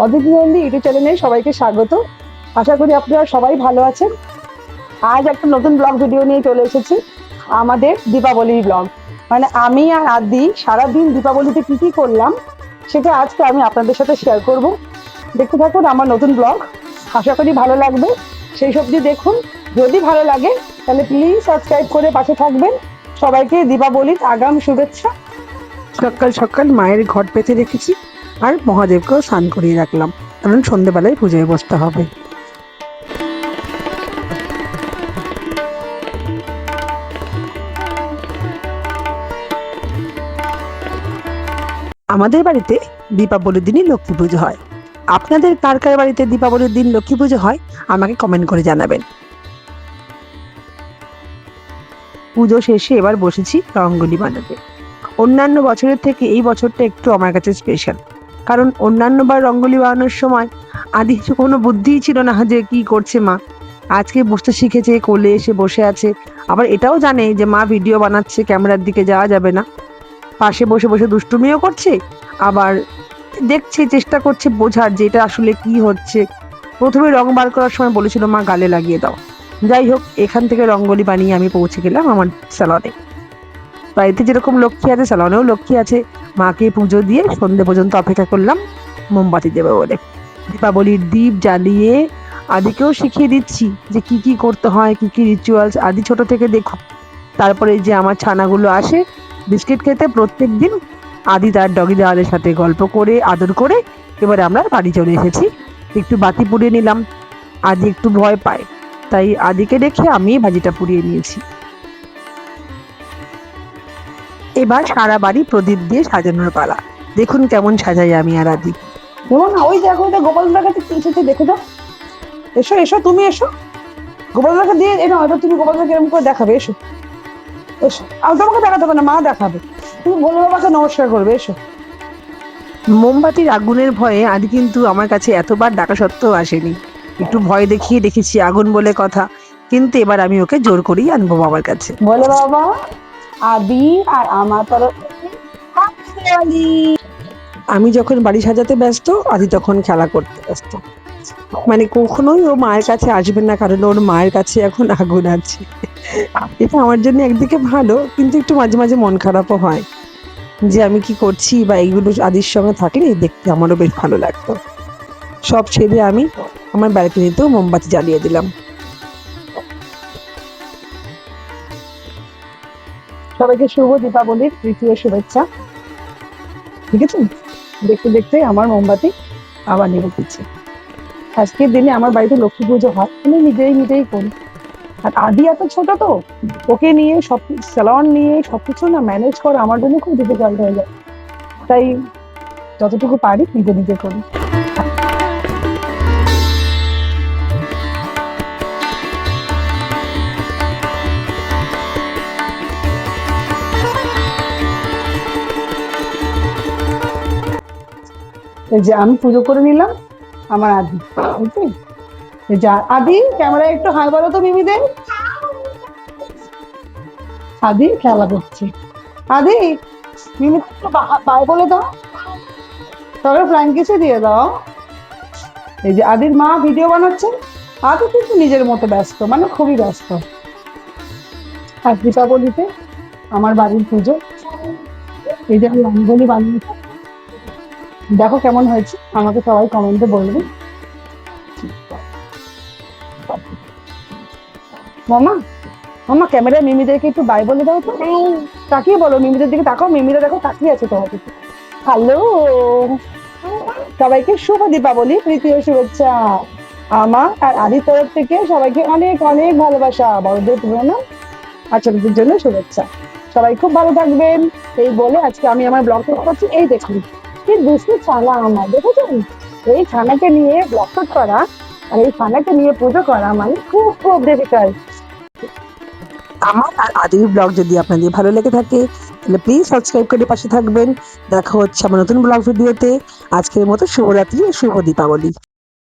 Aditi Nandi YouTube চ্যানেলে সবাইকে স্বাগত। আশা করি আপনারা সবাই ভালো আছেন। আজ একটা নতুন ব্লগ ভিডিও নিয়ে চলে এসেছি, আমাদের দীপাবলির ব্লগ। মানে আমি আর আদি সারাদিন দীপাবলিতে কি কি করলাম সেটা আজকে আমি আপনাদের সাথে শেয়ার করব। দেখতে থাকুন আমার নতুন ব্লগ, আশা করি ভালো লাগবে। সেই সবজি দেখুন, যদি ভালো লাগে তাহলে প্লিজ সাবস্ক্রাইব করে পাশে থাকবেন। সবাইকে দীপাবলির আগাম শুভেচ্ছা। সকাল সকাল মায়ের ঘট পেতে রেখেছি, আর মহাদেবকেও স্নান করিয়ে রাখলাম, কারণ সন্ধ্যেবেলায় পুজোয় বসতে হবে। আমাদের বাড়িতে দীপাবলির দিনই লক্ষ্মী পুজো হয়। আপনাদের কার কার বাড়িতে দীপাবলির দিন লক্ষ্মী পুজো হয় আমাকে কমেন্ট করে জানাবেন। পুজো শেষে এবার বসেছি রঙ্গোলি বানাতে। অন্যান্য বছরের থেকে এই বছরটা একটু আমার কাছে স্পেশাল, কারণ অন্যান্য বার রঙ্গোলি বানানোর সময় আদি কোনো বুদ্ধিই ছিল না যে কি করছে মা। আজকে বসতে শিখেছে, কোলে এসে বসে আছে, আবার এটাও জানে যে মা ভিডিও বানাচ্ছে, ক্যামেরার দিকে যাওয়া যাবে না। পাশে বসে বসে দুষ্টুমিও করছে, আবার দেখছে, চেষ্টা করছে বোঝার যে এটা আসলে কি হচ্ছে। প্রথমে রং বার করার সময় বলেছিল মা গালে লাগিয়ে দাও। যাই হোক, এখান থেকে রঙ্গোলি বানিয়ে আমি পৌঁছে গেলাম আমার স্যালনে। বাড়িতে যেরকম লক্ষ্মী আছে স্যালনেও লক্ষ্মী আছে। মাকে পুজো দিয়ে সন্ধ্যে পর্যন্ত অপেক্ষা করলাম মোমবাতি দেবে বলে। দীপাবলির দীপ জ্বালিয়ে আদিকেও শিখিয়ে দিচ্ছি যে কি কি করতে হয়, কি কি রিচুয়ালস। আদি ছোট থেকে দেখুক। তারপরে যে আমার ছানাগুলো আসে বিস্কিট খেতে প্রত্যেক দিন, আদি তার ডগি দেওয়ালের সাথে গল্প করে আদর করে এবারে আমরা বাড়ি চলে এসেছি। একটু বাতি পুড়িয়ে নিলাম, আদি একটু ভয় পায়, তাই আদিকে দেখে আমি বাজিটা পুড়িয়ে নিয়েছি। এবার সারা বাড়ি প্রদীপ দিয়ে সাজানোর পালা। দেখুন কেমন সাজাই আমি আর আদি। না ওই দেখো, ওটা গোপালদার কাছে কি এসেছে দেখে দাও। এসো এসো, তুমি এসো, গোপালদাকে দিয়ে এনো। এবার তুমি গোপালদাকে এরকম করে দেখাবে, এসো এসো। আর তোমাকে দেখাতে হবে না, মা দেখাবে। তুমি ভোলে বাবাকে নমস্কার করবে, এসো। মোমবাতির আগুনের ভয়ে আদি কিন্তু আমার কাছে এতবার ডাকা সত্ত্বেও আসেনি। একটু ভয় দেখিয়ে দেখেছি, আগুন বলে কথা। কিন্তু এবার আমি ওকে জোর করেই আনবো বাবার কাছে। বলে বাবা, আদি আর আমার তরফ আমি যখন বাড়ি সাজাতে ব্যস্ত, আদি তখন খেলা করতে ব্যস্ত। মানে কখনোই ও মায়ের কাছে আসবে না, কারণ ওর মায়ের কাছে এখন আগুন আছে। এটা আমার জন্য একদিকে ভালো, কিন্তু একটু মাঝে মাঝে মন খারাপও হয় যে আমি কি করছি, বা এইগুলো আদির সঙ্গে থাকলে দেখতে আমারও বেশ ভালো লাগতো। সব ছেড়ে আমি আমার ব্যালকনিতেও মোমবাতি জ্বালিয়ে দিলাম। সবাইকে শুভ দীপাবলির তৃতীয় শুভেচ্ছা। ঠিক আছে, দেখতে দেখতে আমার মোমবাতি আবার নিভে দিচ্ছে। আজকের দিনে আমার বাড়িতে লক্ষ্মী পুজো হয়, আমি নিজেই করি। আর আদি এত ছোট তো, ওকে নিয়ে সব স্যালন নিয়ে সবকিছু না ম্যানেজ করা আমার জন্য খুব ডিফিকাল্ট হয়ে যায়। তাই যতটুকু পারি নিজে করি। এই যে আমি পুজো করে নিলাম, আমার আদি বুঝলি। যা আদি, ক্যামেরা একটু হাই বলো তো মিমিদে। আদি খেলা করছে। আদি, মিমি একটু বাই বলে দাও, তবে ফ্র্যাঙ্কিসে দিয়ে দাও। এই যে আদির মা ভিডিও বানাচ্ছে, আদি কিন্তু নিজের মতো ব্যস্ত, মানে খুবই ব্যস্ত। আর দীপাবলিতে আমার বাড়ির পুজো, এই যে আমি রঙ্গোলি বানিয়েছি, দেখো কেমন হয়েছে, আমাকে সবাই কমেন্টে বলবে। মামা, মামা ক্যামেরায় মিমিদেরকে একটু বাই বলে দাও তো। তাকিয়ে বলো, মিমিদের দিকে তাকাও, মিমিরা দেখো তাকিয়ে আছে তোমার দিকে। হ্যালো, সবাইকে শুভ দীপাবলি তৃতীয় শুভেচ্ছা। আমার আর আদির তরফ থেকে সবাইকে অনেক অনেক ভালোবাসা, বড়দের প্রণাম আর ছোটদের জন্য শুভেচ্ছা। সবাই খুব ভালো থাকবেন এই বলে আজকে আমি আমার ব্লগ শেষ করছি। এই দেখুন কি দুষ্টু ছানা আমার, দেখেছেন? এই ছানাকে নিয়ে ব্লগ শেষ করা আর এই ছানাকে নিয়ে পুজো করা মানে খুব খুব ডিফিকাল্ট। আমার আর আদির ব্লগ যদি আপনাদের ভালো লেগে থাকে তাহলে প্লিজ সাবস্ক্রাইব করে পাশে থাকবেন। দেখা হচ্ছে আমার নতুন ব্লগ ভিডিওতে। আজকের মতো শুভরাত্রি, শুভ দীপাবলি।